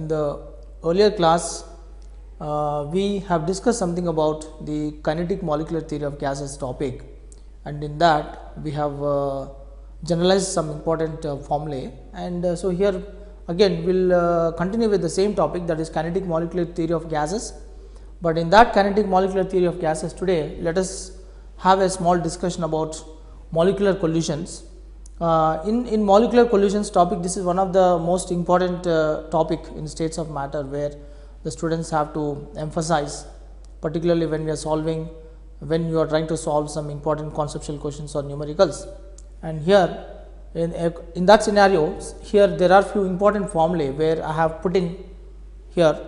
in the earlier class, we have discussed something about the kinetic molecular theory of gases topic, and in that we have generalized some important formulae, and so here again we will continue with the same topic, that is kinetic molecular theory of gases. But in that kinetic molecular theory of gases today, let us have a small discussion about molecular collisions. In molecular collisions topic, this is one of the most important topic in states of matter, where the students have to emphasize, particularly when we are solving, when you are trying to solve some important conceptual questions or numericals. And here in that scenario, here there are few important formulae where I have put in here,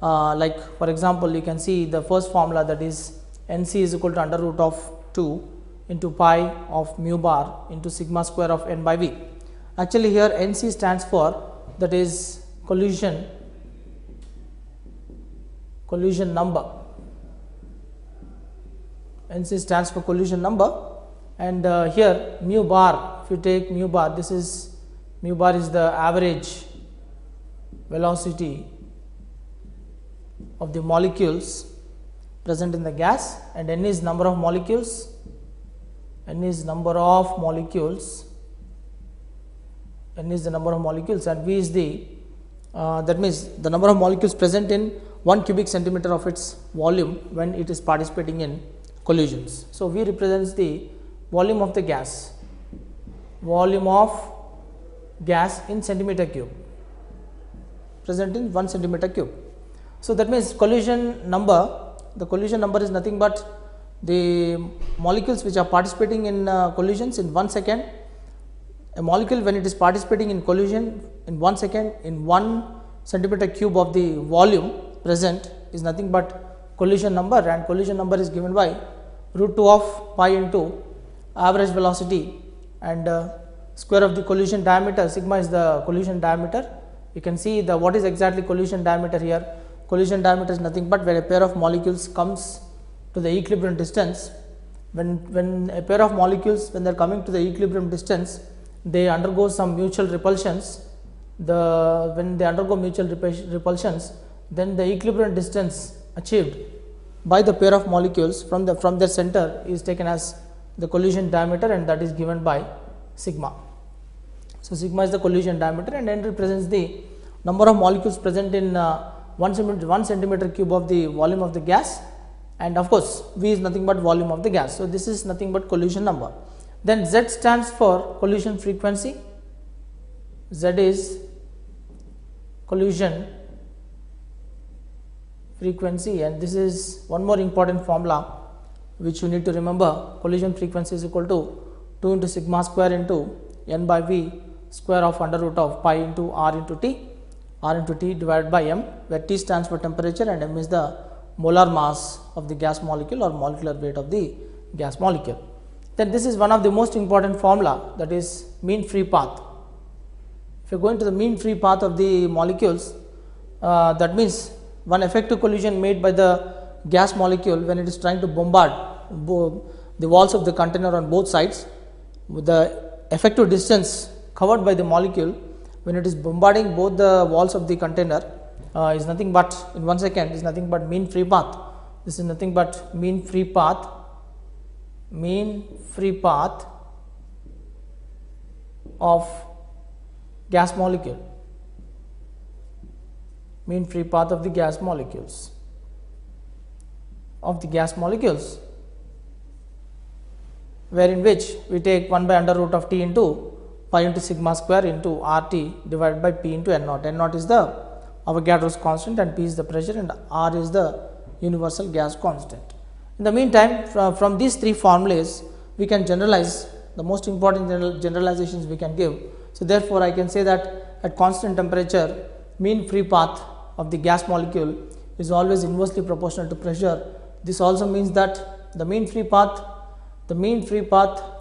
like for example, you can see the first formula, that is NC is equal to under root of 2 into pi of mu bar into sigma square of n by v. Actually here NC stands for, that is collision number. NC stands for collision number, and here mu bar, if you take mu bar, this is mu bar is the average velocity of the molecules present in the gas, and n is number of molecules, n is the number of molecules, and v is the that means the number of molecules present in 1 cubic centimeter of its volume when it is participating in collisions. So, V represents the volume of the gas, in centimeter cube, present in 1 centimeter cube. So, that means collision number, the collision number is nothing but the molecules which are participating in collisions in 1 second. A molecule, when it is participating in collision in 1 second in 1 centimeter cube of the volume present, is nothing but collision number, and collision number is given by root 2 of pi into average velocity and square of the collision diameter. Sigma is the collision diameter. You can see the what is exactly collision diameter here. Collision diameter is nothing but where a pair of molecules comes to the equilibrium distance. When a pair of molecules, when they are coming to the equilibrium distance, they undergo some mutual repulsions. When they undergo mutual repulsions, then the equilibrium distance achieved by the pair of molecules from their center is taken as the collision diameter, and that is given by sigma. So, sigma is the collision diameter, and n represents the number of molecules present in 1 centimeter cube of the volume of the gas, and of course, V is nothing but volume of the gas. So, this is nothing but collision number. Then Z stands for collision frequency. Z is collision frequency, and this is one more important formula which you need to remember. Collision frequency is equal to 2 into sigma square into n by v square of under root of pi into r into t divided by m, where T stands for temperature and m is the molar mass of the gas molecule or molecular weight of the gas molecule. Then this is one of the most important formula, that is mean free path. If you are going to the mean free path of the molecules, that means one effective collision made by the gas molecule when it is trying to bombard the walls of the container on both sides, with the effective distance covered by the molecule when it is bombarding both the walls of the container is nothing but in 1 second is nothing but mean free path. This is nothing but mean free path of gas molecule, mean free path of the gas molecules, where in which we take 1 by under root of T into pi into sigma square into RT divided by P into N naught. N naught is the Avogadro's constant, and P is the pressure, and R is the universal gas constant. In the meantime, from these three formulas we can generalize the most important generalizations we can give. So, therefore, I can say that at constant temperature, mean free path of the gas molecule is always inversely proportional to pressure. This also means that the mean free path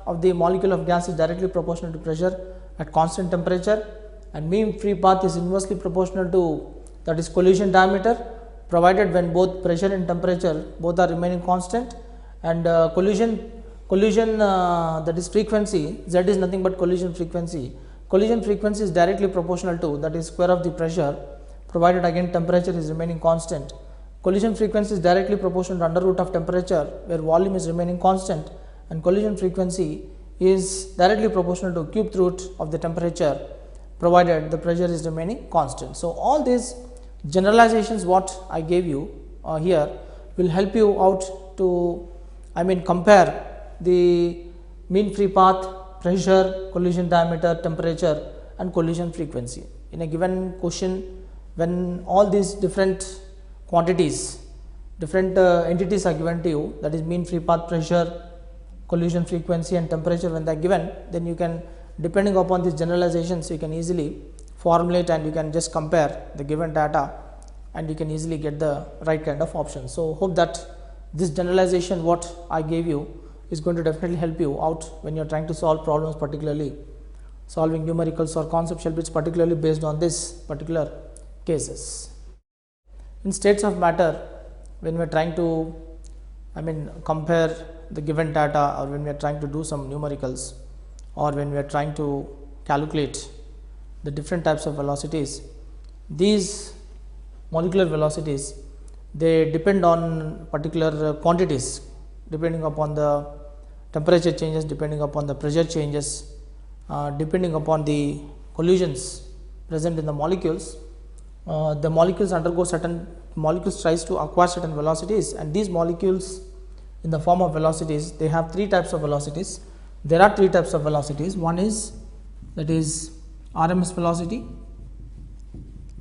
of the molecule of gas is directly proportional to pressure at constant temperature, and mean free path is inversely proportional to, that is collision diameter, provided when both pressure and temperature both are remaining constant, and collision that is frequency, Z is nothing but collision frequency. Collision frequency is directly proportional to, that is square of the pressure provided again temperature is remaining constant. Collision frequency is directly proportional to under root of temperature where volume is remaining constant, and collision frequency is directly proportional to cube root of the temperature provided the pressure is remaining constant. So, all these generalizations what I gave you here will help you out to compare the mean free path, pressure, collision diameter, temperature and collision frequency. In a given question, when all these different quantities, different entities are given to you, that is mean free path, pressure, collision frequency and temperature, when they are given, then you can, depending upon these generalizations, you can easily formulate and you can just compare the given data and you can easily get the right kind of option. So, hope that this generalization what I gave you is going to definitely help you out when you are trying to solve problems, particularly solving numericals or conceptual bits, particularly based on this particular cases. In states of matter, when we are trying to compare the given data, or when we are trying to do some numericals, or when we are trying to calculate the different types of velocities, these molecular velocities, they depend on particular quantities, depending upon the temperature changes, depending upon the pressure changes, depending upon the collisions present in the molecules. The molecules undergo certain, molecules tries to acquire certain velocities, and these molecules in the form of velocities, they have three types of velocities. There are three types of velocities. One is, that is RMS velocity.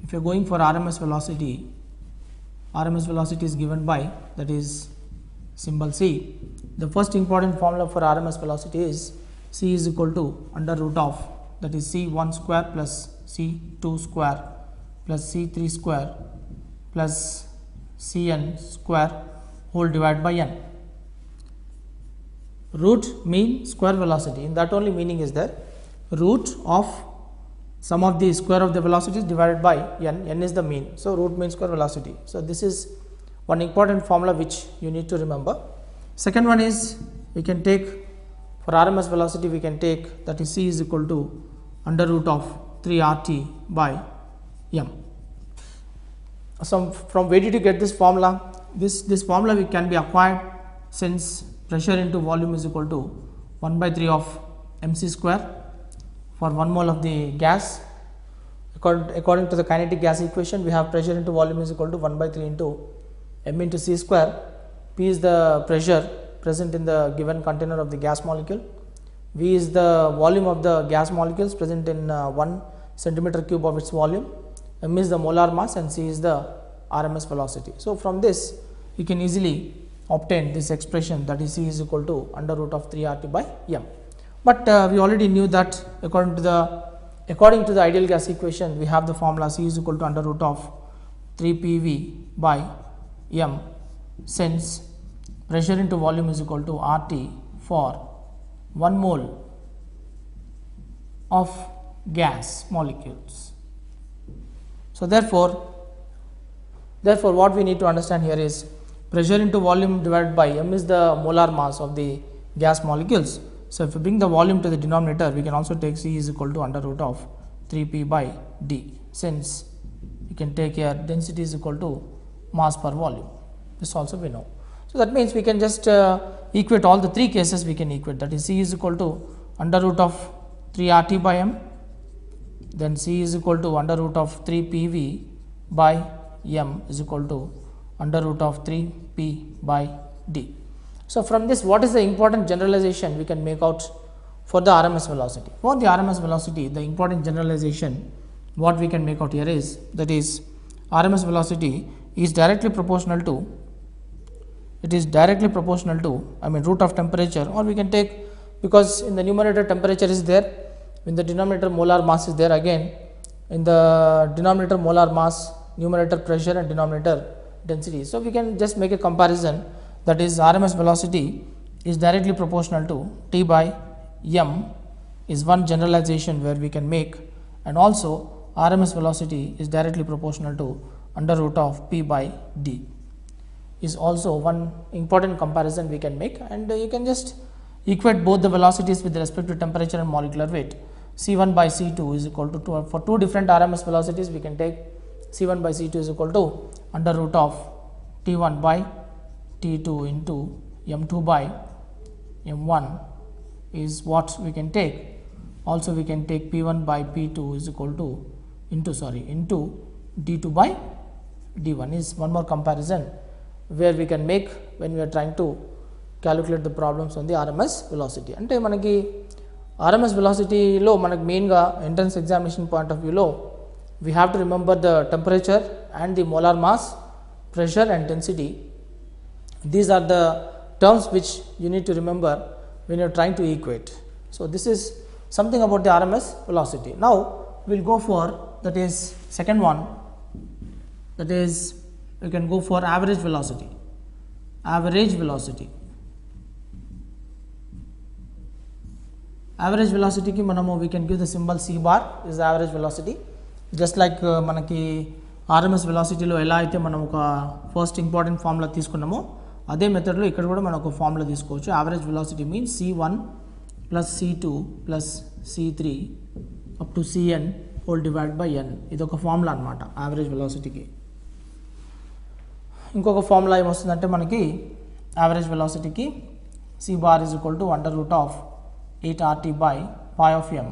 If you are going for RMS velocity is given by, that is symbol C. The first important formula for RMS velocity is C is equal to under root of, that is C1 square plus C2 square plus C3 square plus Cn square whole divided by n. Root mean square velocity, in that only meaning is there, root of sum of the square of the velocities divided by n is the mean. So, root mean square velocity. So, this is one important formula which you need to remember. Second one is, we can take for RMS velocity, we can take, that is C is equal to under root of 3 RT by m. So, from where did you get this formula? This formula we can be acquired since pressure into volume is equal to 1 by 3 of mc square for 1 mole of the gas. According to the kinetic gas equation, we have pressure into volume is equal to 1 by 3 into m into c square. P is the pressure present in the given container of the gas molecule. V is the volume of the gas molecules present in 1 centimeter cube of its volume. M is the molar mass and C is the RMS velocity. So, from this you can easily obtain this expression, that is C is equal to under root of 3 RT by m. But we already knew that according to the ideal gas equation, we have the formula C is equal to under root of 3 PV by m, since pressure into volume is equal to RT for 1 mole of gas molecules. So, therefore, what we need to understand here is pressure into volume divided by m is the molar mass of the gas molecules. So, if we bring the volume to the denominator, we can also take C is equal to under root of 3 P by D, since we can take here density is equal to mass per volume. This also we know. So, that means we can just equate all the three cases, we can equate, that is C is equal to under root of 3 RT by m, then C is equal to under root of 3 PV by m is equal to under root of 3 P by D. So, from this, what is the important generalization we can make out for the RMS velocity? For the RMS velocity, the important generalization what we can make out here is, that is RMS velocity is directly proportional to, root of temperature, or we can take, because in the numerator temperature is there, in the denominator molar mass is there, again in the denominator molar mass, numerator pressure and denominator density. So, we can just make a comparison, that is RMS velocity is directly proportional to T by m is one generalization where we can make, and also RMS velocity is directly proportional to under root of P by D is also one important comparison we can make, and you can just equate both the velocities with respect to temperature and molecular weight. C1 by C2 is equal to 2, for two different RMS velocities we can take C1 by C2 is equal to under root of T1 by T2 into M2 by M1 is what we can take. Also we can take P1 by P2 is equal to into D2 by D1 is one more comparison where we can make when we are trying to calculate the problems on the RMS velocity. అంటే మనకి RMS velocity లో మనకి main గా entrance examination point of view లో we have to remember the temperature and the molar mass, pressure and density. These are the terms which you need to remember when you are trying to equate. So this is something about the RMS velocity. Now we will go for that is second one, that is we can go for average velocity. Average velocity ki manamu we can give the symbol C bar is the average velocity. Just like మనకి RMS velocity లో ఎలా అయితే మనం ఒక first important formula తీసుకున్నామో అదే method లో ఇక్కడ కూడా మనం ఒక ఫార్ములా తీసుకోవచ్చు. Average velocity means C1 plus C2 plus C3 up to Cn whole divide by n. ఇది ఒక ఫార్ములా అన్నమాట యావరేజ్ వెలాసిటీకి. ఇంకొక ఫార్ములా ఏమొస్తుందంటే మనకి యావరేజ్ వెలాసిటీకి C bar is equal to under root of 8RT by pi of m.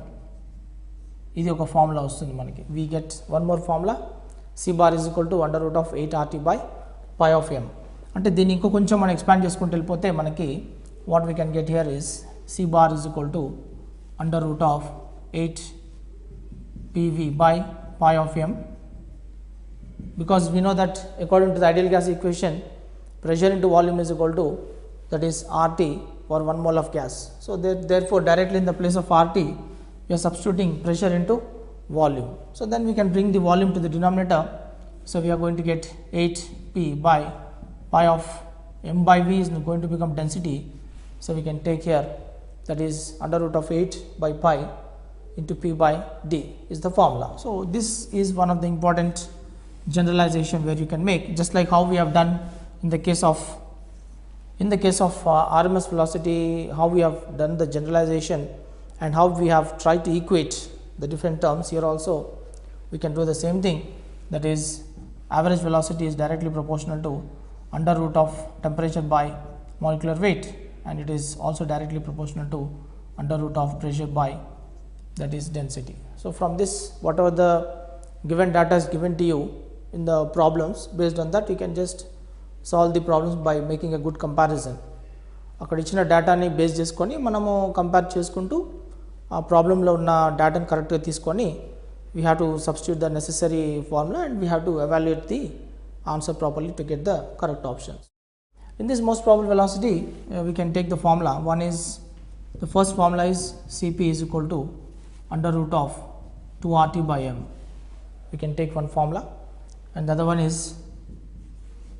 ఇది ఒక formula వస్తుంది మనకి. We get one more formula C bar is equal to under root of 8RT by pi of m. అంటే దీన్ని ఇంకో కొంచెం మనం expand చేసుకుంటూ వెళ్ళిపోతే మనకి what we can get here is C bar is equal to under root of 8PV by pi of m. Because we know that according to the ideal gas equation, pressure into volume is equal to that is RT for 1 mole of gas. So therefore directly in the place of RT we are substituting pressure into volume. So then we can bring the volume to the denominator. So we are going to get 8P by pi of m by v is going to become density. So we can take here that is under root of 8 by pi into P by D is the formula. So this is one of the important generalization where you can make, just like how we have done in the case of RMS velocity, how we have done the generalization and how we have tried to equate the different terms. Here also we can do the same thing, that is average velocity is directly proportional to under root of temperature by molecular weight, and it is also directly proportional to under root of pressure by that is density. So from this, whatever the given data is given to you in the problems, based on that you can just solve the problems by making a good comparison. అక్కడ ఇచ్చిన డేటాని base చేసుకొని మనము compare చేసుకుంటూ ఆ ప్రాబ్లంలో ఉన్న డేటాని కరెక్ట్గా తీసుకొని we have to substitute the necessary formula and we have to evaluate the answer properly to get the correct options. In this most probable velocity, we can take the formula. One is, the first formula is Cp is equal to under root of 2RT by m. We can take one formula, and the other one is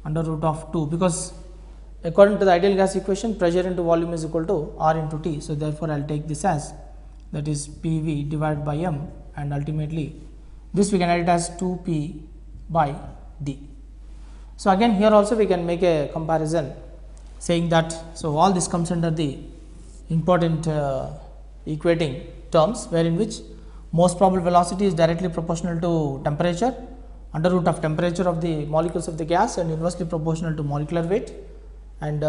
under root of 2, because according to the ideal gas equation, pressure into volume is equal to R into T. So therefore I will take this as that is PV divided by m, and ultimately this we can write as 2P by D. So again here also we can make a comparison saying that, so all this comes under the important equating terms, wherein which most probable velocity is directly proportional to temperature, under root of temperature of the molecules of the gas, and inversely proportional to molecular weight, and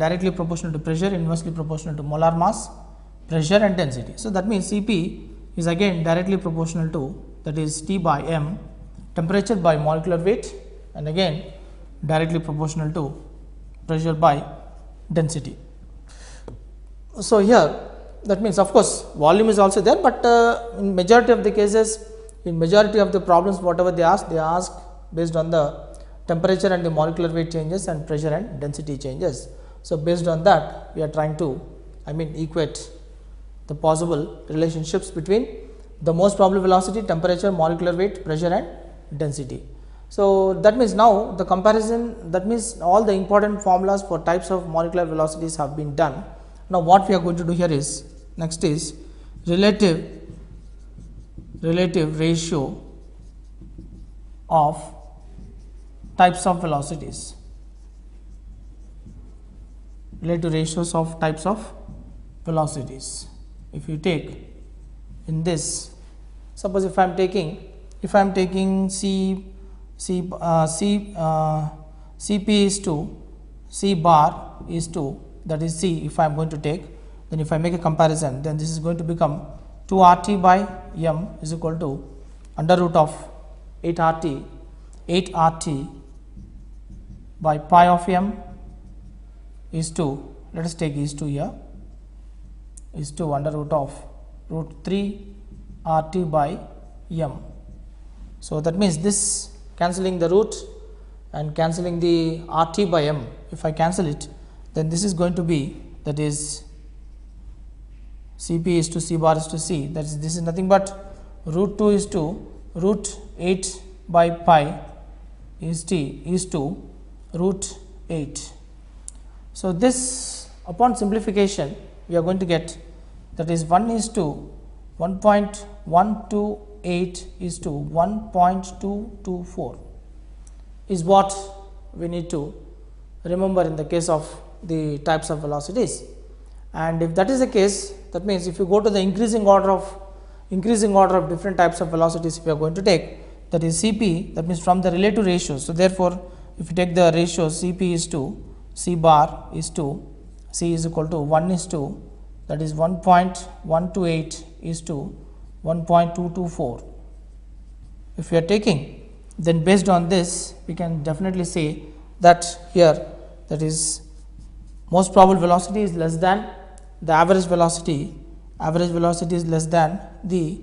directly proportional to pressure, inversely proportional to molar mass, pressure and density. So that means Cp is again directly proportional to that is T by m, temperature by molecular weight, and again directly proportional to pressure by density. So here that means of course volume is also there, but in majority of the cases, in majority of the problems whatever they ask based on the temperature and the molecular weight changes and pressure and density changes. So based on that we are trying to equate the possible relationships between the most probable velocity, temperature, molecular weight, pressure and density. So that means now the comparison, that means all the important formulas for types of molecular velocities have been done. Now what we are going to do here is, next is relative ratio of types of velocities. Relative ratios of types of velocities. If you take in this, suppose if I am taking C Cp is to C bar is to, that is C if I am going to take, then if I make a comparison, then this is going to become 2 RT by M is equal to under root of 8 RT by pi of M is to, let us take is to here, is to under root of root 3 RT by M. So that means this cancelling the root and cancelling the RT by M, if I cancel it, then this is going to be, that is Cp is to C bar is to C, that is this is nothing but root 2 is to root 8 by pi is T is to root 8. So this upon simplification we are going to get, that is 1 is to 1.128 is to 1.224 is what we need to remember in the case of the types of velocities. And if that is the case, that means if you go to the increasing order of different types of velocities, if you are going to take, that is Cp, that means from the relative ratios. So therefore if you take the ratio Cp is to C bar is to C is equal to 1 is to, that is 1.128 is to 1.224. If we are taking, then based on this we can definitely say that here, that is most probable velocity is less than the average velocity is less than the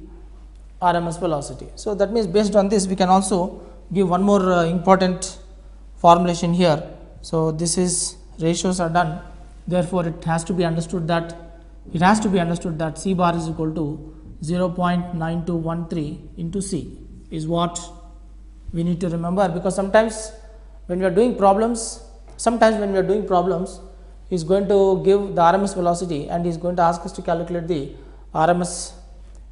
RMS velocity. So that means based on this we can also give one more important formulation here. So this is ratios are done, therefore it has to be understood that C bar is equal to 0.9213 into C is what we need to remember, because sometimes when we are doing problems, he is going to give the RMS velocity and he is going to ask us to calculate the RMS,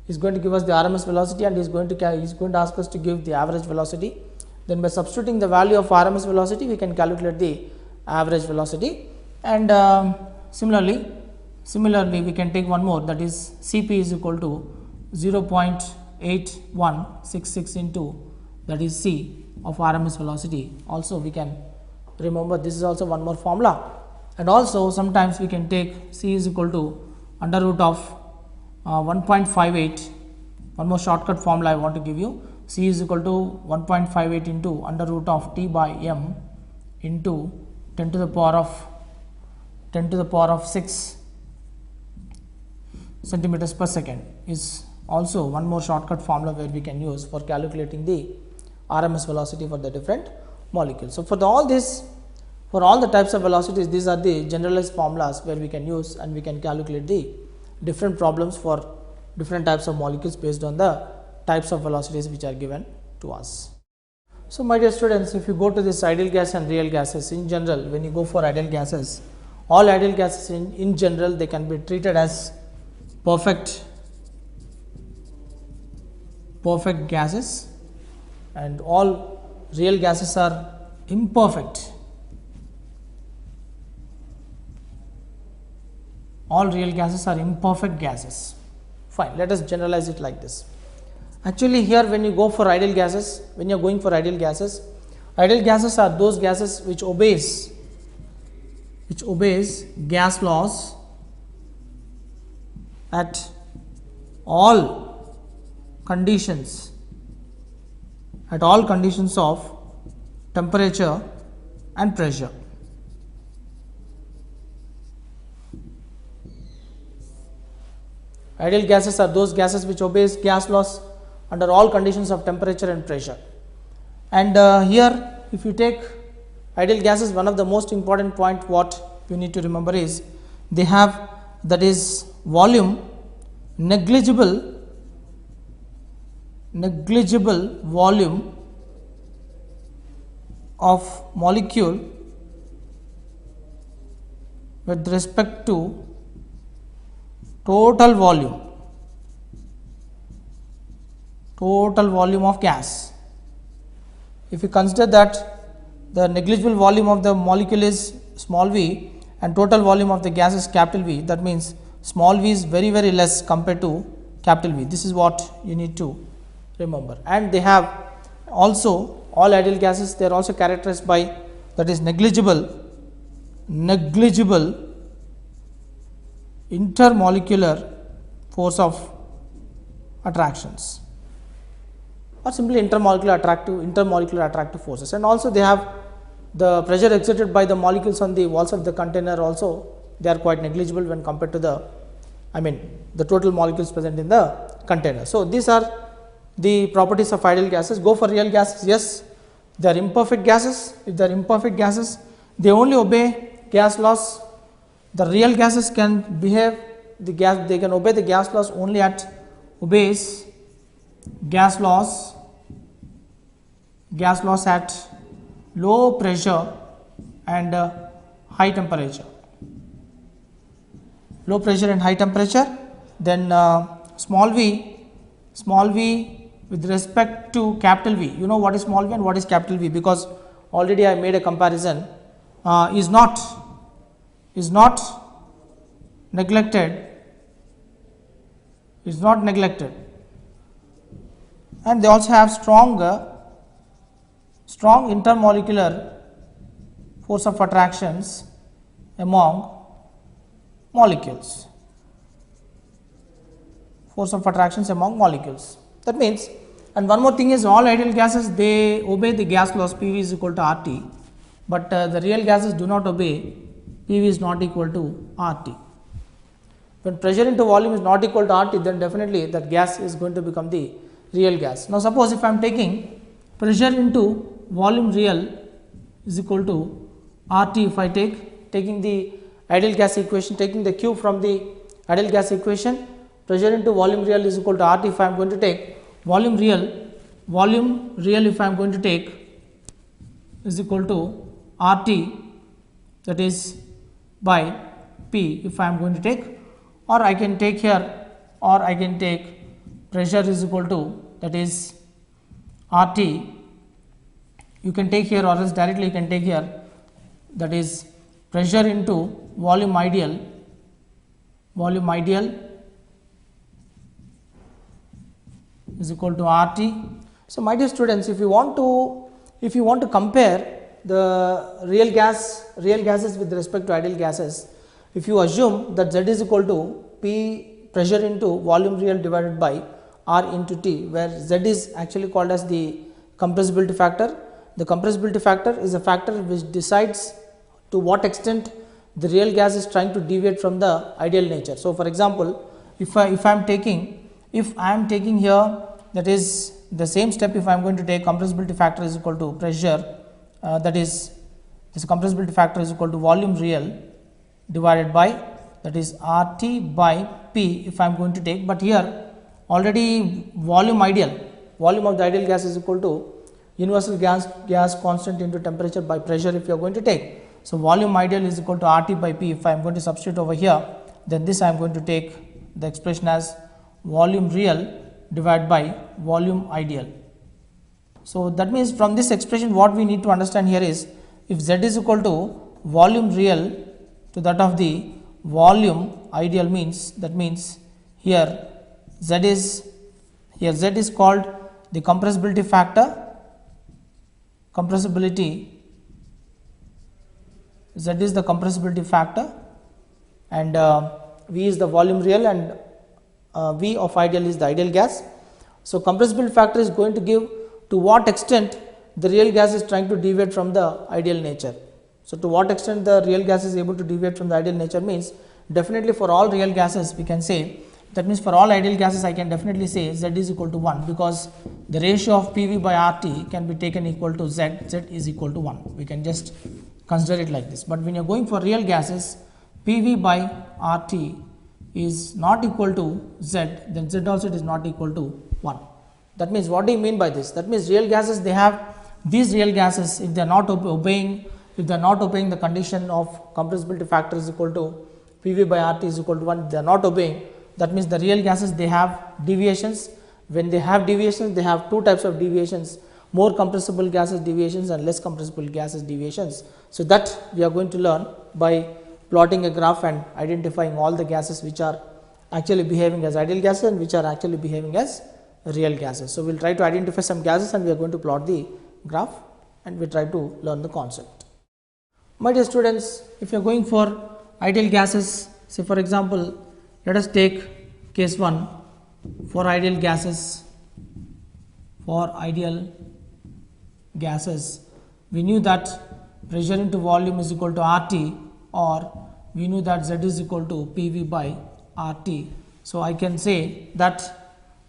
he is going to give us the RMS velocity and he is going to ask us to give the average velocity. Then by substituting the value of RMS velocity we can calculate the average velocity. And similarly we can take one more, that is Cp is equal to 0.8166 into, that is C of RMS velocity. Also we can remember this is also one more formula. And also sometimes we can take C is equal to under root of 1.58, one more shortcut formula I want to give you, C is equal to 1.58 into under root of T by M into 10 to the power of 6 centimeters per second is also one more shortcut formula where we can use for calculating the RMS velocity for the different molecules. So for all the types of velocities, these are the generalized formulas where we can use and we can calculate the different problems for different types of molecules based on the types of velocities which are given to us. So my dear students, if you go to this ideal gas and real gases, in general when you go for ideal gases, all ideal gases in general they can be treated as perfect gases, and all real gases are imperfect. All real gases are imperfect gases. Fine, let us generalize it like this. Actually here when you go for ideal gases, ideal gases are those gases which obeys gas laws at all conditions of temperature and pressure. Ideal gases are those gases which obeys gas laws under all conditions of temperature and pressure. And here if you take ideal gases, one of the most important point what you need to remember is they have, that is volume, negligible volume of molecule with respect to total volume of gas. If you consider that the negligible volume of the molecule is small v and total volume of the gas is capital V, that means small v is very less compared to capital V. This is what you need to remember. And they have also all ideal gases, they are also characterized by, that is negligible intermolecular force of attractions, or simply intermolecular attractive forces. And also they have the pressure exerted by the molecules on the walls of the container, also they are quite negligible when compared to the, the total molecules present in the container. So these are the properties of ideal gases. Go for real gases. Yes, they are imperfect gases. If they are imperfect gases, they only obey gas laws. The real gases can behave they can obey the gas laws only obeys gas laws at low pressure and high temperature. Low pressure and high temperature. Then small v with respect to capital V. You know what is small v and what is capital V, because already I made a comparison. Is not neglected, and they also have strong intermolecular force of attractions among molecules. That means, and one more thing is, all ideal gases, they obey the gas laws PV is equal to RT, but the real gases do not obey PV is not equal to RT. When pressure into volume is not equal to RT, then definitely that gas is going to become the real gas. Now suppose if I am taking pressure into volume real is equal to RT, if I taking the ideal gas equation, taking the Q from the ideal gas equation, pressure into volume real is equal to RT. If I am going to take volume real if I am going to take is equal to RT, that is by P if I am going to take, or I can take here, or I can take pressure is equal to, that is RT, you can take here, or else directly you can take here, that is pressure into volume ideal is equal to RT. So my dear students, if you want to compare the real gases with respect to ideal gases, if you assume that Z is equal to P pressure into volume real divided by R into T, where Z is actually called as the compressibility factor. The compressibility factor is a factor which decides to what extent the real gas is trying to deviate from the ideal nature. So for example, if I am taking here, that is the same step, if I am going to take compressibility factor is equal to pressure, that is this compressibility factor is equal to volume real divided by, that is RT by P if I am going to take, but here already volume of the ideal gas is equal to universal gas constant into temperature by pressure if you are going to take. So volume ideal is equal to RT by P. If I am going to substitute over here, then this I am going to take the expression as volume real divided by volume ideal. So that means from this expression what we need to understand here is, if Z is equal to volume real to that of the volume ideal means, that means here Z is called the compressibility factor, Z is the compressibility factor, and V is the volume real, and V of ideal is the ideal gas. So compressibility factor is going to give to what extent the real gas is trying to deviate from the ideal nature. So to what extent the real gas is able to deviate from the ideal nature means, definitely for all real gases we can say, that means for all ideal gases I can definitely say Z is equal to 1, because the ratio of PV by RT can be taken equal to Z is equal to 1. We can just consider it like this. But when you are going for real gases, PV by RT is not equal to Z, then Z also is not equal to 1. That means what do you mean by this? That means real gases, they have these real gases, if they are not obeying the condition of compressibility factor is equal to PV by RT is equal to 1, they are not obeying. That means the real gases, they have deviations. When they have deviations, they have two types of deviations: more compressible gases deviations and less compressible gases deviations. So that we are going to learn by plotting a graph and identifying all the gases which are actually behaving as ideal gases and which are actually behaving as real gases. So we will try to identify some gases and we are going to plot the graph and we try to learn the concept. My dear students, if you are going for ideal gases, say for example, let us take case 1 for ideal gases. For ideal gases, we knew that pressure into volume is equal to RT, or we knew that Z is equal to PV by RT. So I can say that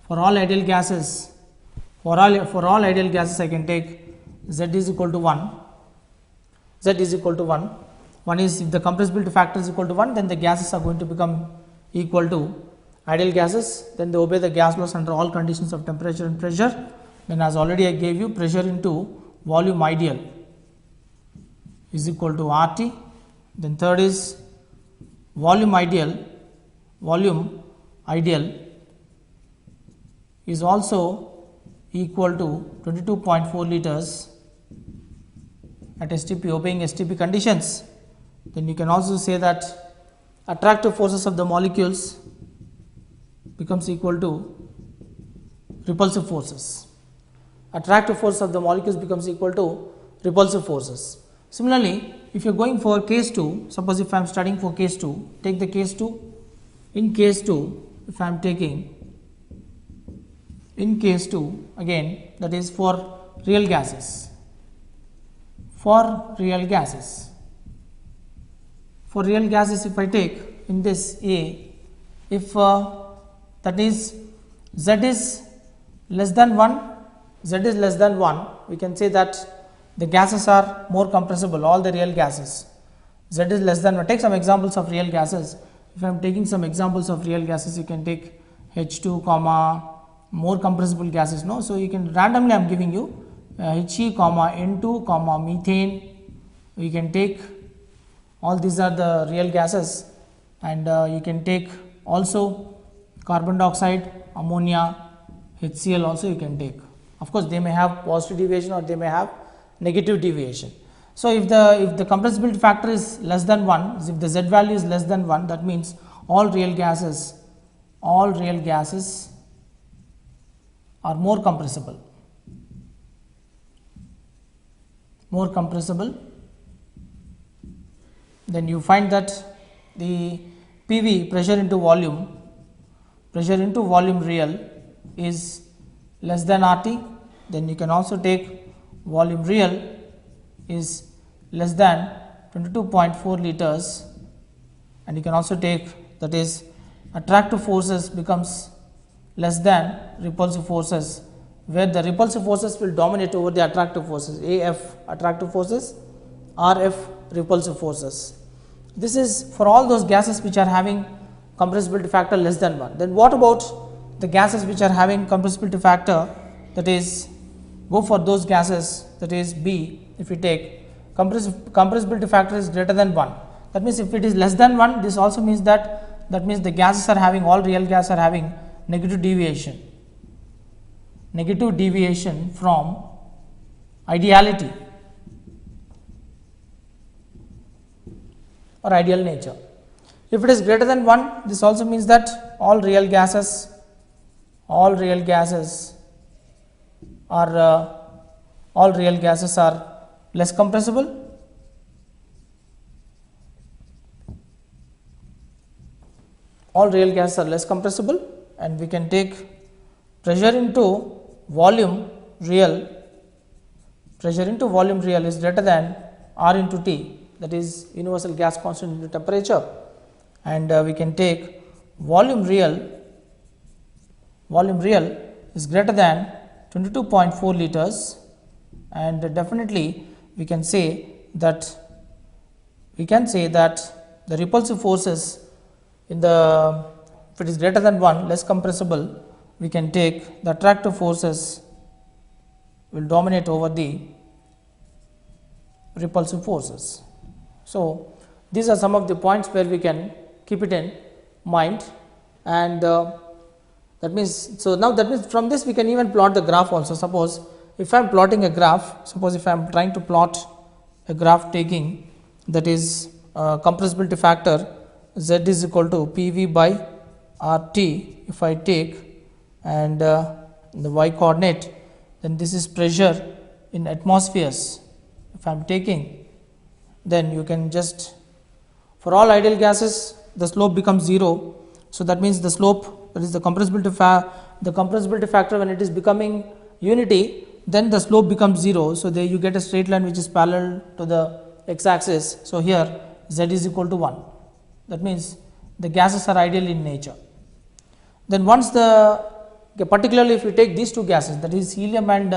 for all ideal gases, for all ideal gases, I can take Z is equal to 1. Z is equal to 1. One is, if the compressibility factor is equal to 1, then the gases are going to become equal to ideal gases. Then they obey the gas laws under all conditions of temperature and pressure. Then, as already I gave you, pressure into volume ideal is equal to RT. Then third is volume ideal is also equal to 22.4 liters at STP, obeying STP conditions. Then you can also say that attractive forces of the molecules becomes equal to repulsive forces. Attractive force of the molecules becomes equal to repulsive forces. Similarly, if you are going for case 2, suppose if I am studying for case 2, take the case 2. In case 2, if I am taking in case 2, again, that is for real gases. For real gases, if I take in this A, if that is Z is less than 1, we can say that the gases are more compressible, all the real gases. Z is less than 1. Take some examples of real gases. If I am taking some examples of real gases, you can take H2, more compressible gases. No, so you can randomly, I am giving you He, N2, methane. You can take all these are the real gases, and you can take also carbon dioxide, ammonia, HCl also you can take. Of course, they may have positive deviation or they may have negative deviation. So if the compressibility factor is less than 1, if the Z value is less than 1, that means all real gases are more compressible. Then you find that the PV, pressure into volume real is less than RT. Then you can also take volume real is less than 22.4 liters, and you can also take, that is, attractive forces becomes less than repulsive forces, where the repulsive forces will dominate over the attractive forces. AF attractive forces, RF repulsive forces. This is for all those gases which are having compressibility factor less than 1. Then what about the gases which are having compressibility factor, that is, go for those gases, that is B. If we take compressibility factor is greater than 1, that means if it is less than 1, this also means that the gases are having, all real gases are having negative deviation from ideality or ideal nature. If it is greater than 1, this also means that all real gases are less compressible. All real gases are less compressible, and we can take pressure into volume real is greater than R into T, that is universal gas constant into temperature, and we can take volume real is greater than 22.4 liters, and definitely we can say that the repulsive forces in the, if it is greater than 1, less compressible, we can take the attractive forces will dominate over the repulsive forces. So these are some of the points where we can keep it in mind, and that means from this we can even plot the graph also. Suppose if I am plotting a graph, suppose if I am trying to plot a graph taking, that is compressibility factor Z is equal to PV by RT, if I take, and the y coordinate, then this is pressure in atmospheres, if I am taking, then you can just, for all ideal gases, the slope becomes 0. So that means the slope, that is the compressibility factor, when it is becoming unity, then the slope becomes 0. So there you get a straight line which is parallel to the x axis. So here z is equal to 1. That means the gases are ideal in nature. Then once particularly if you take these two gases, that is helium and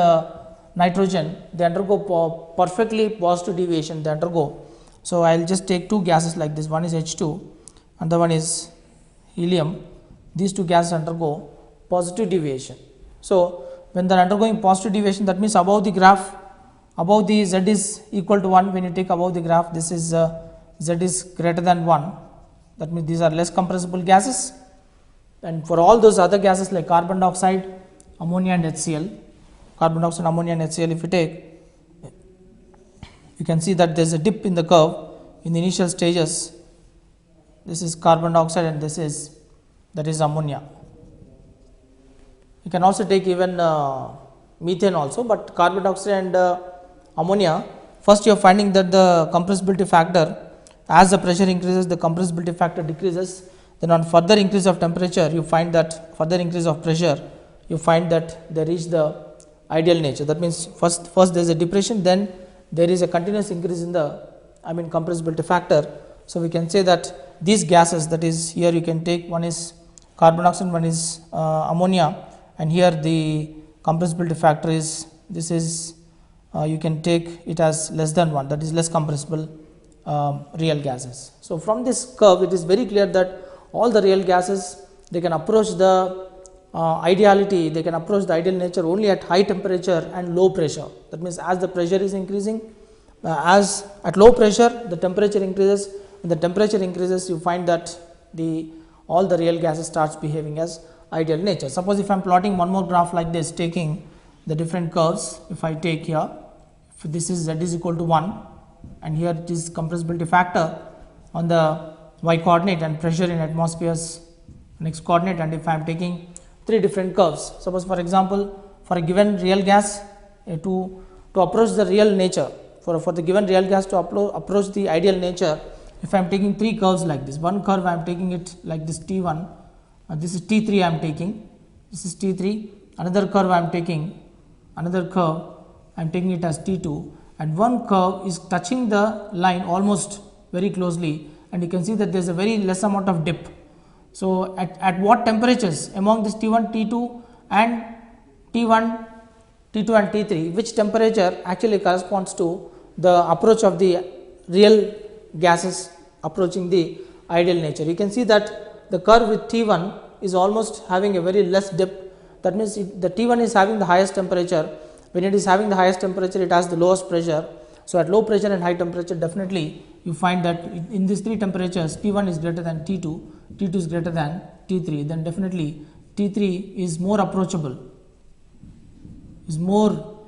nitrogen, they undergo perfectly positive deviation, they undergo. So I will just take two gases like this, one is H2 and the one is helium. These two gases undergo positive deviation. So when they are undergoing positive deviation, that means above the graph, above the z is equal to 1, when you take above the graph, this is z is greater than 1, that means these are less compressible gases. And for all those other gases like carbon dioxide, ammonia and HCl, carbon dioxide, ammonia and HCl, if you take, you can see that there is a dip in the curve in the initial stages. This is carbon dioxide and this is, that is ammonia. You can also take even methane also, but carbon dioxide and ammonia, first you are finding that the compressibility factor, as the pressure increases, the compressibility factor decreases. Then on further increase of temperature, you find that further increase of pressure, you find that they reach the ideal nature. That means first there is a depression, then there is a continuous increase in the compressibility factor. So we can say that these gases, that is here you can take, one is carbon dioxide, one is ammonia, and here the compressibility factor is, this is you can take it as less than 1, that is less compressible real gases. So from this curve it is very clear that all the real gases, they can approach the ideality, they can approach the ideal nature only at high temperature and low pressure. That means as the pressure is increasing, as at low pressure the temperature increases, when the temperature increases you find that all the real gases starts behaving as ideal nature. Suppose if I am plotting one more graph like this, taking the different curves, if I take here, if this is z is equal to 1 and here it is compressibility factor on the y coordinate and pressure in atmospheres in x coordinate, and if I am taking three different curves, suppose for example for a given real gas to approach the real nature, for the given real gas to approach the ideal nature, if I am taking three curves like this, one curve I am taking it like this T1, this is T3 I am taking, this is T3, another curve I am taking, another curve I am taking it as T2, and one curve is touching the line almost very closely, and you can see that there is a very less amount of dip. So at what temperatures among this T1, T2 and T1, T2 and T3, which temperature actually corresponds to the approach of the real gases approaching the ideal nature. You can see that the curve with T1 is almost having a very less dip, that means the T1 is having the highest temperature. When it is having the highest temperature, it has the lowest pressure. So at low pressure and high temperature, definitely you find that in these three temperatures, T1 is greater than T2, T2 is greater than T3, then definitely T3 is more approachable, more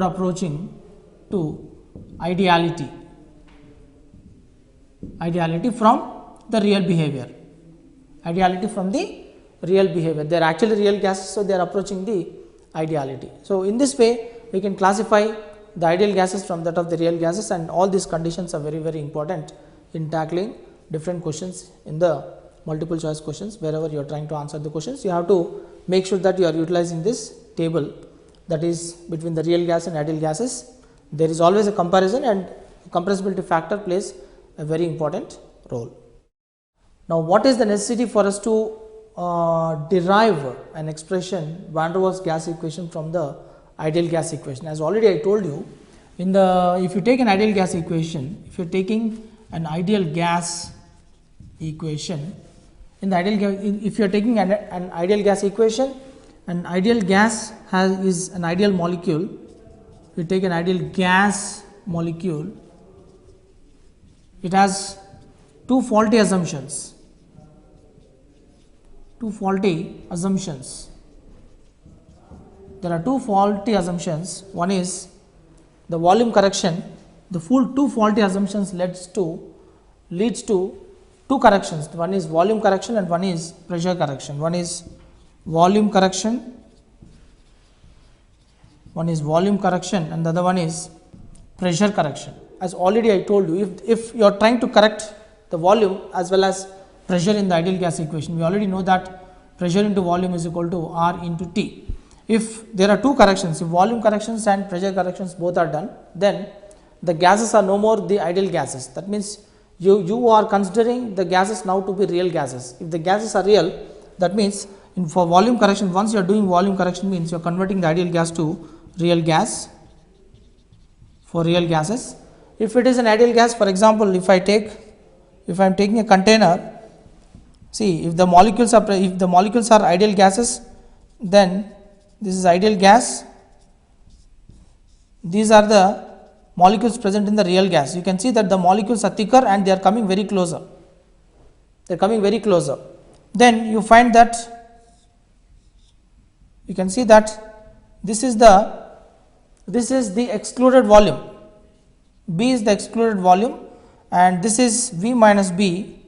approaching to ideality from the real behavior, they are actually real gases, so they are approaching the ideality. So in this way we can classify the ideal gases from that of the real gases, and all these conditions are very, very important in tackling different questions in the multiple choice questions. Wherever you are trying to answer the questions, you have to make sure that you are utilizing this table, that is between the real gas and ideal gases. There is always a comparison, and compressibility factor plays a very important role. Now what is the necessity for us to derive an expression van der Waals gas equation from the ideal gas equation? As already I told you, if you take an ideal gas equation, if you are taking an ideal gas equation, if you are taking an ideal gas equation, an ideal gas is an ideal molecule. If you take an ideal gas molecule, it has two faulty assumptions. There are two faulty assumptions. One is the volume correction. The two faulty assumptions leads to two corrections. One is volume correction and one is pressure correction. One is volume correction one is volume correction and the other one is pressure correction. As already I told you, if you are trying to correct the volume as well as pressure in the ideal gas equation, we already know that pressure into volume is equal to R into T. If there are two corrections, if volume corrections and pressure corrections both are done, then the gases are no more the ideal gases. That means you are considering the gases now to be real gases. If the gases are real, that means for volume correction, once you are doing volume correction, means you are converting the ideal gas to real gas for real gases. If it is an ideal gas, for example, if I am taking a container, see if the molecules are ideal gases, then this is ideal gas. These are the molecules present in the real gas. You can see that the molecules are thicker and they are coming very closer. They are coming very closer. Then you find that you can see that this is the excluded volume. B is the excluded volume and this is V minus B.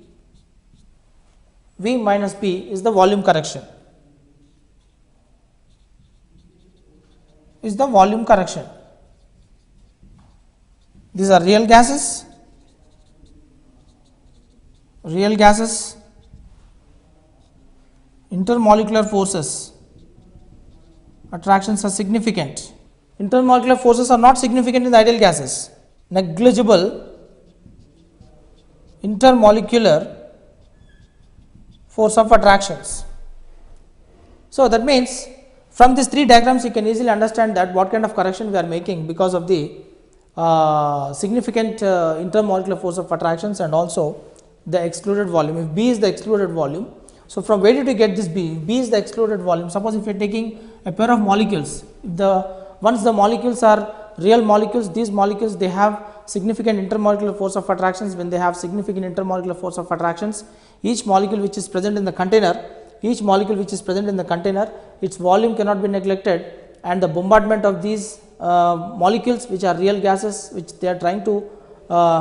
V minus B is the volume correction. Is the volume correction. These are real gases. Real gases. Intermolecular forces. Attractions are significant. Intermolecular forces are not significant in the ideal gases. Negligible intermolecular force of attractions. So that means from these three diagrams you can easily understand that what kind of correction we are making because of the significant intermolecular force of attractions and also the excluded volume. If B is the excluded volume, so from where did we get this B? B is the excluded volume. Suppose if you are taking a pair of molecules, once the molecules are real molecules, these molecules they have significant intermolecular force of attractions. When they have significant intermolecular force of attractions, each molecule which is present in the container, its volume cannot be neglected, and the bombardment of these molecules which are real gases, which they are trying to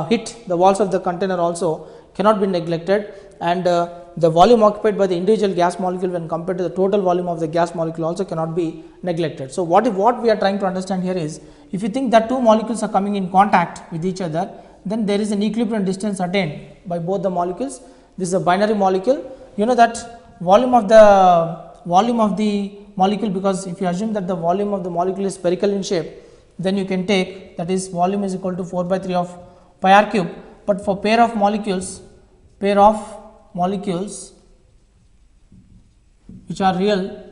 hit the walls of the container also cannot be neglected, and the volume occupied by the individual gas molecule when compared to the total volume of the gas molecule also cannot be neglected. So what we are trying to understand here is, if you think that two molecules are coming in contact with each other, then there is an equilibrium distance attained by both the molecules. This is a binary molecule. You know that volume of the molecule, because if you assume that the volume of the molecule is spherical in shape, then you can take that is volume is equal to 4 by 3 of pi r cube. But for pair of molecules which are real,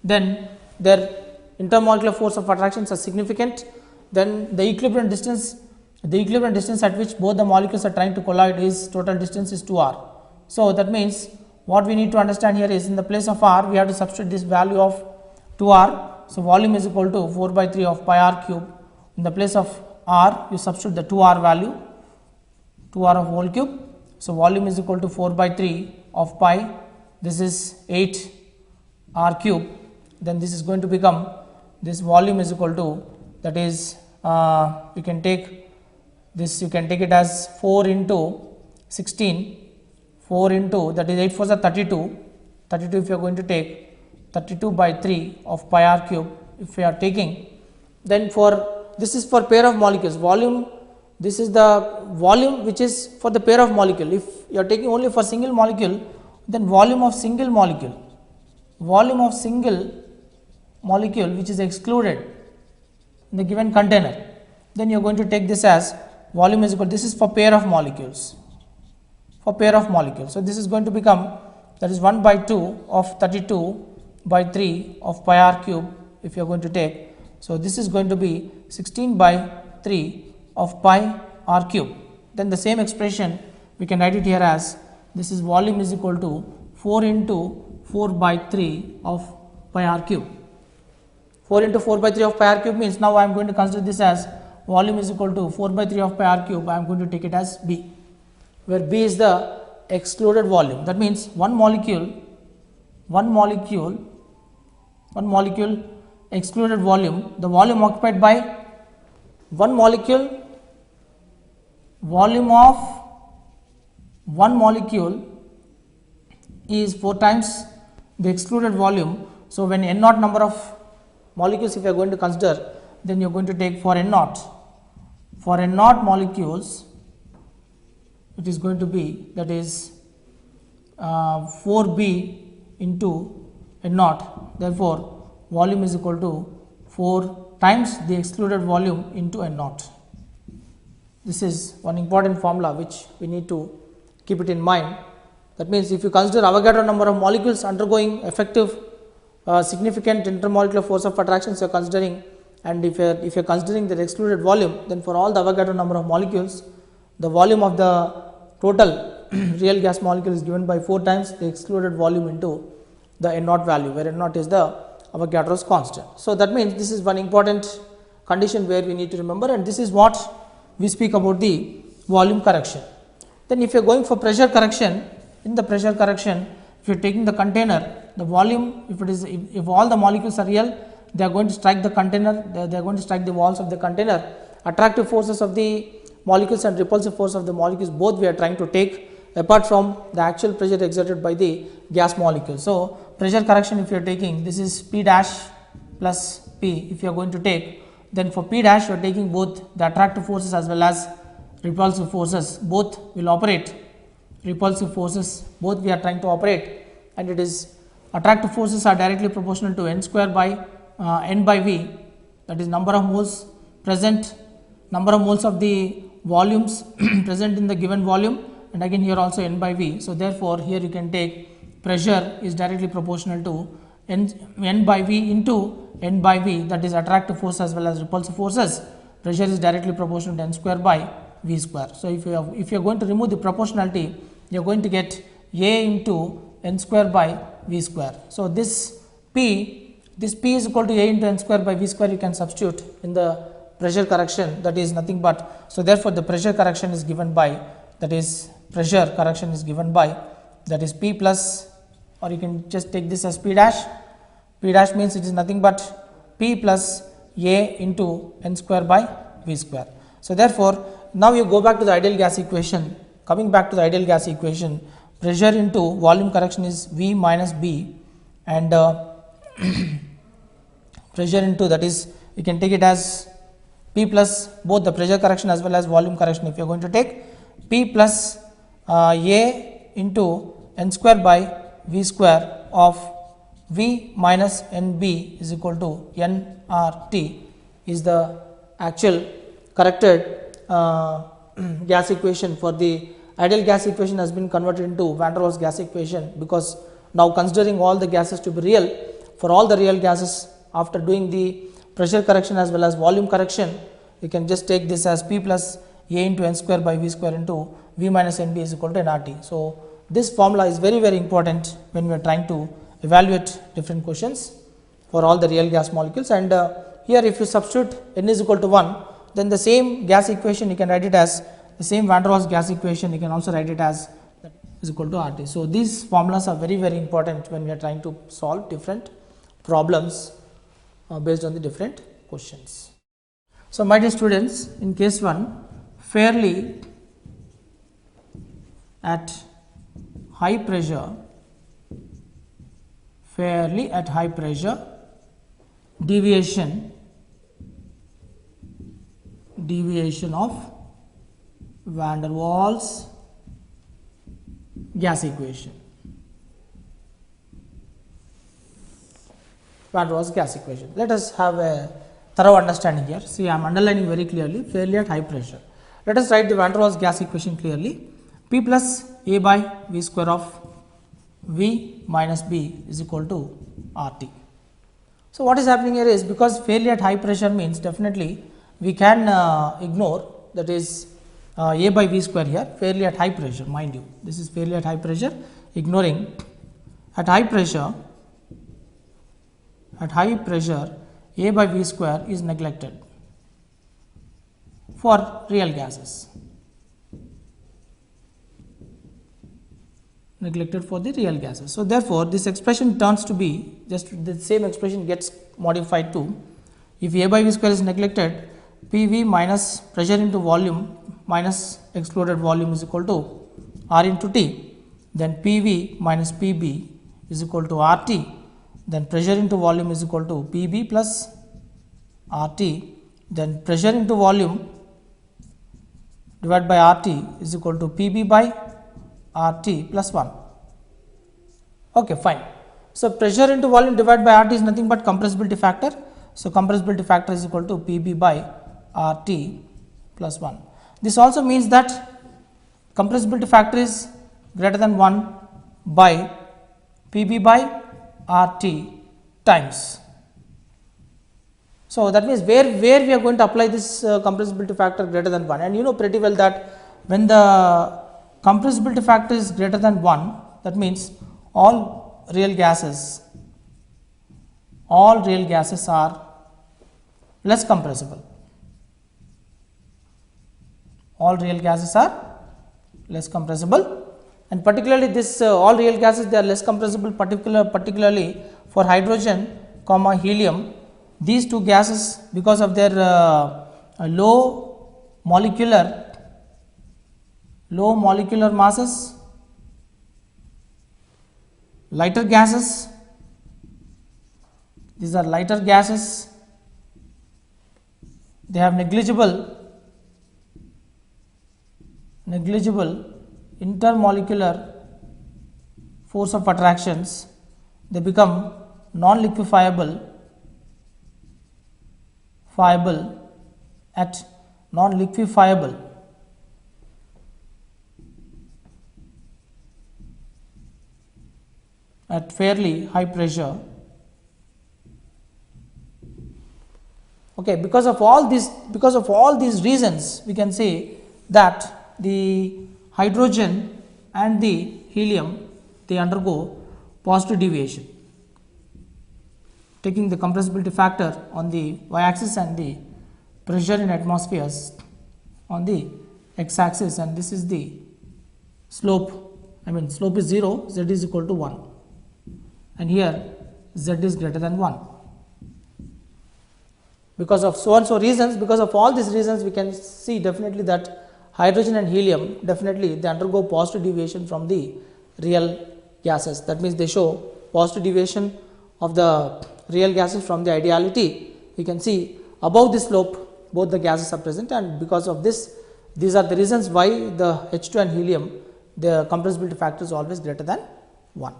then their intermolecular force of attractions are significant. Then the equilibrium distance at which both the molecules are trying to collide is total distance is 2r. So that means what we need to understand here is, in the place of r we have to substitute this value of 2r. So volume is equal to 4 by 3 of pi r cube. In the place of r you substitute the 2r value, 2r of whole cube. So volume is equal to 4 by 3 of pi, this is 8 r cube. Then this is going to become, this volume is equal to, that is you can take this, you can take it as 4 into 16, 4 into, that is 8 4 is 32, 32 if you are going to take 32 by 3 of pi r cube if we are taking. Then for this is for pair of molecules, volume, this is the volume which is for the pair of molecule. If you are taking only for single molecule, then volume of single molecule which is excluded in the given container, then you are going to take this as volume is equal, this is for pair of molecules, so this is going to become, that is 1 by 2 of 32 by 3 of pi r cube if you are going to take. So this is going to be 16 by 3 of pi r cube. Then the same expression we can write it here as, this is volume is equal to 4 into 4 by 3 of pi r cube. 4 into 4 by 3 of pi r cube means, now I am going to consider this as volume is equal to 4 by 3 of pi r cube. I am going to take it as B, where B is the excluded volume. That means one molecule excluded volume, the volume occupied by one molecule, volume of one molecule is 4 times the excluded volume. So when n naught number of molecules if you are going to consider, then you are going to take for N naught. For N naught molecules, it is going to be, that is 4B into N naught. Therefore, volume is equal to 4 times the excluded volume into N naught. This is one important formula which we need to keep it in mind. That means, if you consider Avogadro number of molecules undergoing effective significant intermolecular force of attraction, you are considering, and if you are considering the excluded volume, then for all the Avogadro number of molecules, the volume of the total real gas molecule is given by 4 times the excluded volume into the N naught value, where N naught is the Avogadro's constant. So, that means this is one important condition where we need to remember, and this is what we speak about the volume correction. Then if you are going for pressure correction, in the pressure correction, if you are taking the container, the volume, if all the molecules are real, they are going to strike the container, they are going to strike the walls of the container. Attractive forces of the molecules and repulsive force of the molecules, both we are trying to take apart from the actual pressure exerted by the gas molecule. So, pressure correction, if you are taking, this is P dash plus P, if you are going to take, then for P dash you are taking both the attractive forces as well as repulsive forces, both will operate. Repulsive forces, both we are trying to operate, and it is attractive forces are directly proportional to N square by N by V, that is number of moles present, number of moles of the volumes present in the given volume, and again here also N by V. So, therefore, here you can take pressure is directly proportional to N by V into N by V, that is attractive force as well as repulsive forces. Pressure is directly proportional to N square by V square. So, if you are going to remove the proportionality, you are going to get A into N square by V square. So, this P is equal to A into N square by V square, you can substitute in the pressure correction, that is nothing but. So, therefore, the pressure correction is given by, that is pressure correction is given by, that is P plus, or you can just take this as P dash. P dash means it is nothing but P plus A into N square by V square. So, therefore, now you go back to the ideal gas equation. Coming back to the ideal gas equation, pressure into volume correction is V minus B, and pressure into, that is, you can take it as P plus both the pressure correction as well as volume correction. If you are going to take P plus A into N square by V square of V minus NB is equal to nRT is the actual corrected gas equation. For the ideal gas equation has been converted into van der Waals gas equation, because now considering all the gases to be real, for all the real gases, after doing the pressure correction as well as volume correction, you can just take this as P plus A into N square by V square into V minus NB is equal to nRT. So, this formula is very, very important when we are trying to evaluate different questions for all the real gas molecules. And here if you substitute N is equal to 1, then the same gas equation you can write it as the same van der Waals gas equation, you can also write it as that is equal to RT. So, these formulas are very, very important when we are trying to solve different problems based on the different questions. So, my dear students, in case 1, fairly at high pressure, deviation of van der Waals gas equation. Van der Waals gas equation. Let us have a thorough understanding here. See, I am underlining very clearly, fairly at high pressure. Let us write the van der Waals gas equation clearly. P plus A by V square of V minus B is equal to RT. So, what is happening here is, because fairly at high pressure means definitely we can ignore, that is A by V square here, fairly at high pressure, mind you, this is fairly at high pressure, ignoring at high pressure, A by V square is neglected for real gases, for the real gases. So, therefore, this expression turns to be, just the same expression gets modified to, if A by V square is neglected, PV minus pressure into volume minus excluded volume is equal to R into T, then PV minus PB is equal to RT, then pressure into volume is equal to Pb plus RT, then pressure into volume divided by RT is equal to Pb by RT plus 1. Okay, fine. So, pressure into volume divided by RT is nothing but compressibility factor. So, compressibility factor is equal to Pb by RT plus 1. This also means that compressibility factor is greater than 1 by Pb by RT times. So, that means where we are going to apply this compressibility factor greater than 1, and you know pretty well that when the compressibility factor is greater than 1, that means all real gases are less compressible. All real gases are less compressible, and particularly this all real gases, they are less compressible, particularly for hydrogen, helium. These two gases, because of their low molecular masses, lighter gases, these are lighter gases, they have negligible intermolecular force of attractions, they become non-liquefiable at fairly high pressure. Okay, because of all these reasons, we can say that the hydrogen and the helium, they undergo positive deviation, taking the compressibility factor on the y-axis and the pressure in atmospheres on the x-axis, and this is the slope. I mean, slope is 0, z is equal to 1, and here z is greater than 1. Because of so and so reasons, because of all these reasons, we can see definitely that hydrogen and helium, definitely they undergo positive deviation from the real gases. That means they show positive deviation of the real gases from the ideality. We can see above the slope both the gases are present, and because of this, these are the reasons why the H2 and helium, the compressibility factor is always greater than 1.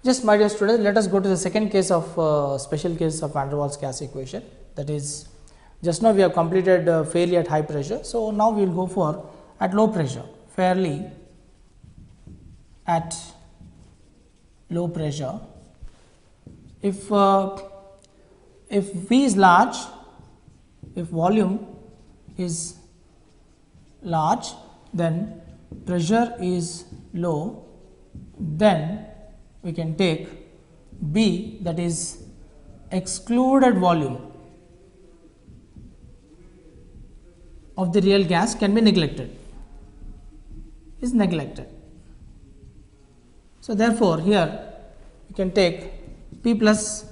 Just, my dear students, let us go to the second case of special case of van der Waals gas equation. That is, just now we have completed fairly at high pressure. So, now we will go for at low pressure, fairly at low pressure. If V is large, if volume is large, then pressure is low, then we can take B, that is excluded volume of the real gas can be neglected, is neglected. So, therefore, here we can take P plus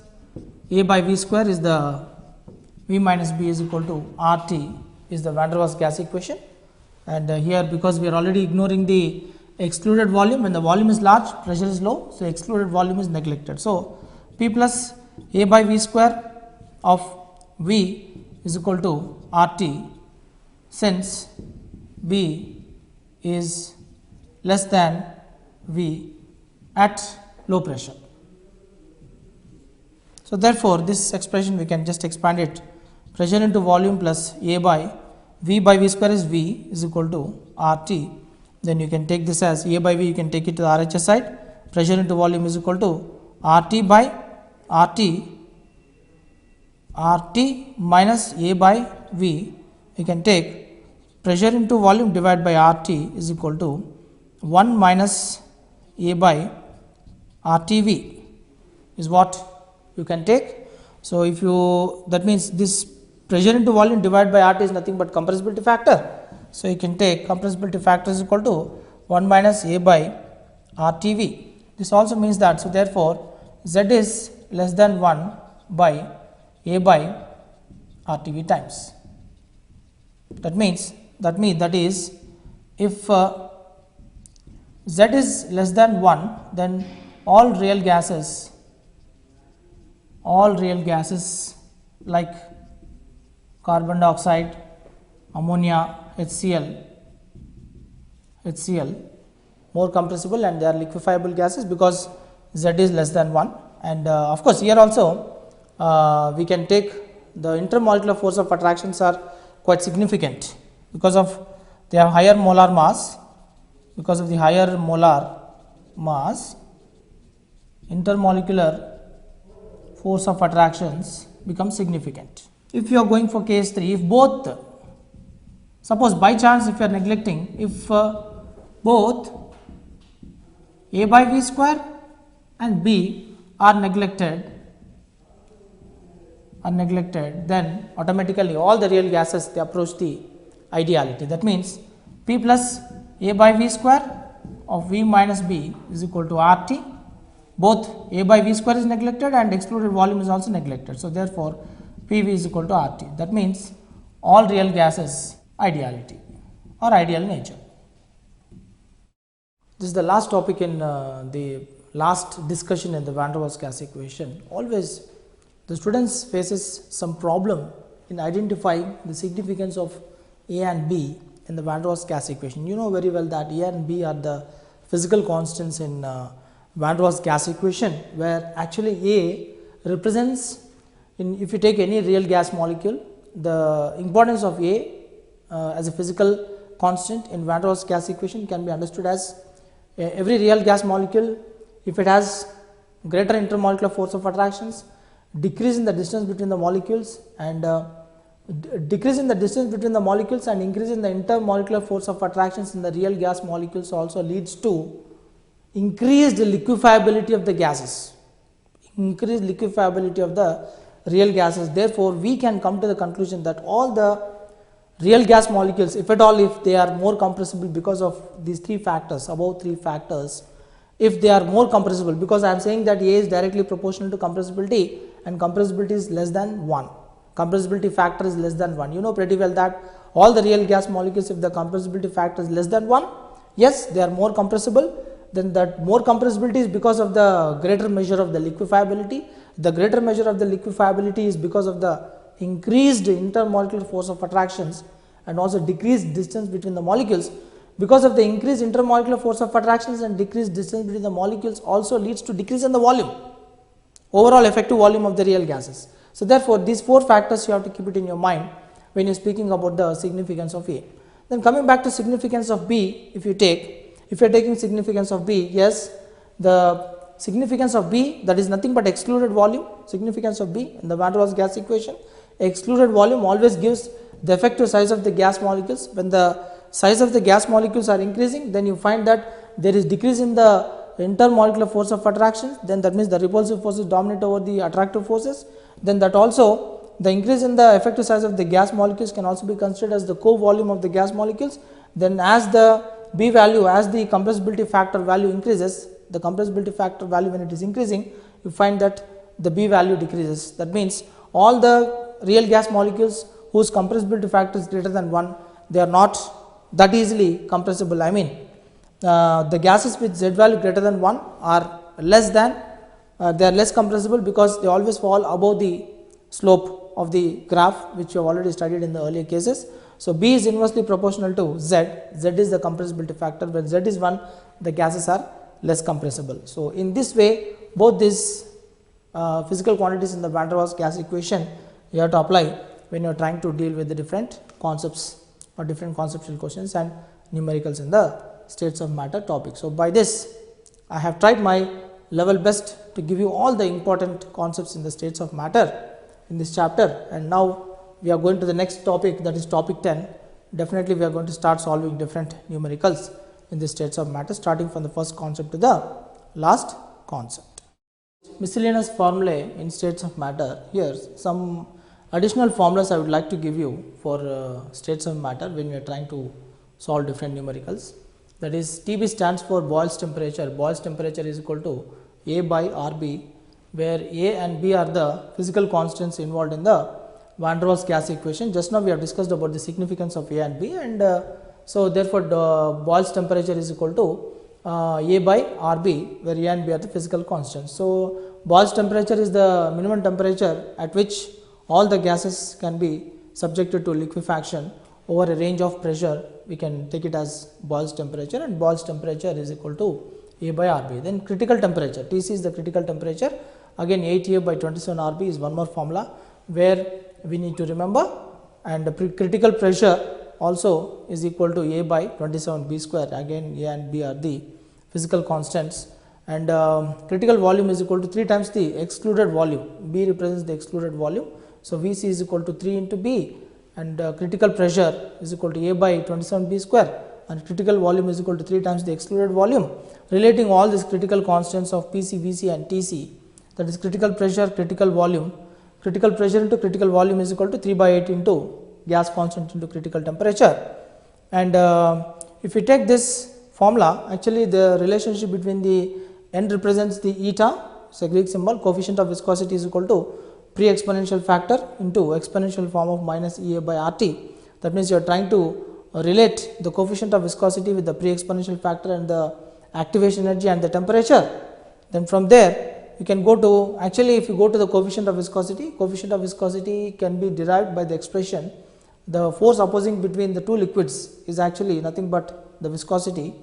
A by V square is the V minus B is equal to RT is the van der Waals gas equation, and here because we are already ignoring the excluded volume, when the volume is large, pressure is low, so excluded volume is neglected. So, P plus A by V square of V is equal to RT, since B is less than V at low pressure. So, therefore, this expression we can just expand it, pressure into volume plus A by V square is V is equal to RT. Then you can take this as A by V, you can take it to the RHS side, pressure into volume is equal to RT by RT minus A by V. You can take pressure into volume divided by RT is equal to 1 minus A by RTV is what you can take. So, if you, that means this pressure into volume divided by RT is nothing but compressibility factor. So, you can take compressibility factor is equal to 1 minus A by RTV. This also means that, so therefore, Z is less than 1 by A by RTV times. That means that is if Z is less than 1, then all real gases all real gases like carbon dioxide, ammonia, HCl more compressible, and they are liquefiable gases because Z is less than 1. And of course, here also we can take the intermolecular force of attractions are quite significant because of they have higher molar mass. Because of the higher molar mass, intermolecular force of attractions becomes significant. If you are going for case 3, if both, suppose by chance if you are neglecting, if both A by V square and B are neglected, then automatically all the real gases they approach the ideality. That means P plus A by V square of V minus B is equal to RT. Both A by V square is neglected and excluded volume is also neglected. So therefore PV is equal to RT. That means all real gases ideality or ideal nature. This is the last topic in the last discussion in the van der Waals gas equation. Always the students faces some problem in identifying the significance of A and B in the van der Waals gas equation. You know very well that A and B are the physical constants in van der Waals gas equation, where actually A represents, if you take any real gas molecule, the importance of A as a physical constant in van der Waals gas equation can be understood as every real gas molecule, if it has greater intermolecular force of attractions, decrease in the distance between the molecules, and decrease in the distance between the molecules and increase in the intermolecular force of attractions in the real gas molecules also leads to increased liquefiability of the gases, increased liquefiability of the real gases. Therefore, we can come to the conclusion that all the real gas molecules, if at all, if they are more compressible because of these three factors, above three factors, if they are more compressible, because I am saying that A is directly proportional to compressibility and compressibility is less than 1, compressibility factor is less than 1. You know pretty well that all the real gas molecules, if the compressibility factor is less than 1, yes, they are more compressible. Then that more compressibility is because of the greater measure of the liquefiability. The greater measure of the liquefiability is because of the increased intermolecular force of attractions and also decreased distance between the molecules. Because of the increased intermolecular force of attractions and decreased distance between the molecules also leads to decrease in the volume, overall effective volume of the real gases. So therefore, these four factors you have to keep it in your mind when you are speaking about the significance of A. Then coming back to significance of B, if you are taking significance of B, yes, the significance of B, that is nothing but excluded volume. Significance of B in the van der Waals gas equation, excluded volume always gives the effective size of the gas molecules. When the size of the gas molecules are increasing, then you find that there is decrease in the intermolecular force of attraction, then that means the repulsive forces dominate over the attractive forces. Then that also the increase in the effective size of the gas molecules can also be considered as the co-volume of the gas molecules. Then as the B value, as the compressibility factor value increases, the compressibility factor value when it is increasing, you find that the B value decreases. That means all the real gas molecules whose compressibility factor is greater than 1, they are not that easily compressible. I mean, the gases with Z value greater than 1 are less than, they are less compressible because they always fall above the slope of the graph, which you have already studied in the earlier cases. So B is inversely proportional to Z. Z is the compressibility factor. When Z is 1, the gases are less compressible. So in this way, both these physical quantities in the van der Waals gas equation you have to apply when you are trying to deal with the different concepts or different conceptual questions and numericals in the states of matter topic. So by this, I have tried my level best to give you all the important concepts in the states of matter in this chapter, and now we are going to the next topic, that is topic 10. Definitely we are going to start solving different numericals in the states of matter, starting from the first concept to the last concept. Miscellaneous formulae in states of matter. Here some additional formulas I would like to give you for states of matter when we are trying to solve different numericals. That is, TB stands for Boyle's temperature. Boyle's temperature is equal to A by RB, where A and B are the physical constants involved in the van der Waals gas equation. Just now we have discussed about the significance of A and B, and so therefore the Boyle's temperature is equal to A by RB, where A and B are the physical constants. So Boils temperature is the minimum temperature at which all the gases can be subjected to liquefaction over a range of pressure. We can take it as Boils temperature, and Boils temperature is equal to A by RB. Then critical temperature, Tc is the critical temperature, again 8A by 27 RB is one more formula where we need to remember, and the critical pressure also is equal to A by 27 B square, again A and B are the physical constants, and critical volume is equal to 3 times the excluded volume. B represents the excluded volume, so Vc is equal to 3 into B, and critical pressure is equal to A by 27 B square, and critical volume is equal to 3 times the excluded volume. Relating all these critical constants of Pc, Vc and Tc, that is critical pressure, critical volume, critical pressure into critical volume is equal to 3 by 8 into gas constant into critical temperature. And if we take this formula, actually the relationship between the n represents the eta, it's a Greek symbol, coefficient of viscosity is equal to pre-exponential factor into exponential form of minus Ea by RT. That means you are trying to relate the coefficient of viscosity with the pre-exponential factor and the activation energy and the temperature. Then from there you can go to, actually if you go to the coefficient of viscosity can be derived by the expression, the force opposing between the two liquids is actually nothing but the viscosity.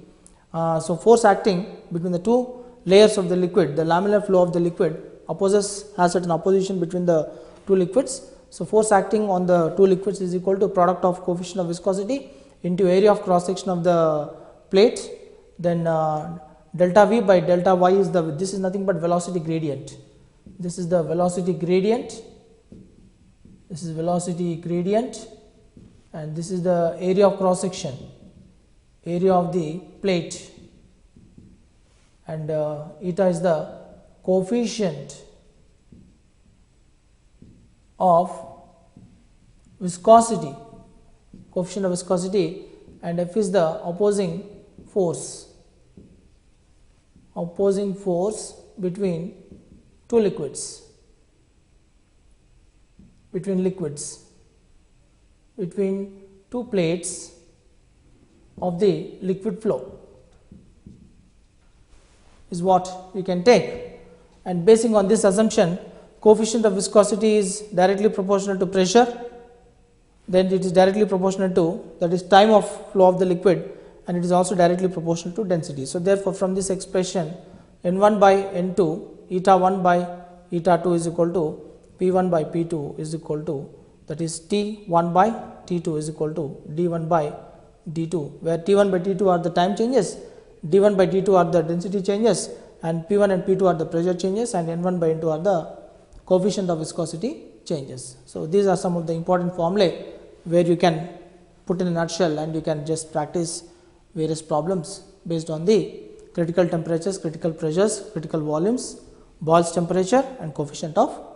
So force acting between the two layers of the liquid, the laminar flow of the liquid has certain opposition between the two liquids. So force acting on the two liquids is equal to product of coefficient of viscosity into area of cross section of the plate, then delta V by delta Y is this is nothing but velocity gradient. This is the velocity gradient, this is velocity gradient, and this is the area of cross section, area of the plate, and eta is the coefficient of viscosity, and F is the opposing force between two liquids, between two plates of the liquid flow is what we can take. And basing on this assumption, coefficient of viscosity is directly proportional to pressure, then it is directly proportional to, that is time of flow of the liquid, and it is also directly proportional to density. So therefore from this expression, N1 by N2, eta 1 by eta 2 is equal to P1 by P2 is equal to, that is T1 by T2 is equal to D1 by D2, where T1 by T2 are the time changes, D1 by D2 are the density changes, and P1 and P2 are the pressure changes, and N1 by N2 are the coefficient of viscosity changes. So these are some of the important formulae where you can put in a nutshell and you can just practice various problems based on the critical temperatures, critical pressures, critical volumes, Boils temperature and coefficient of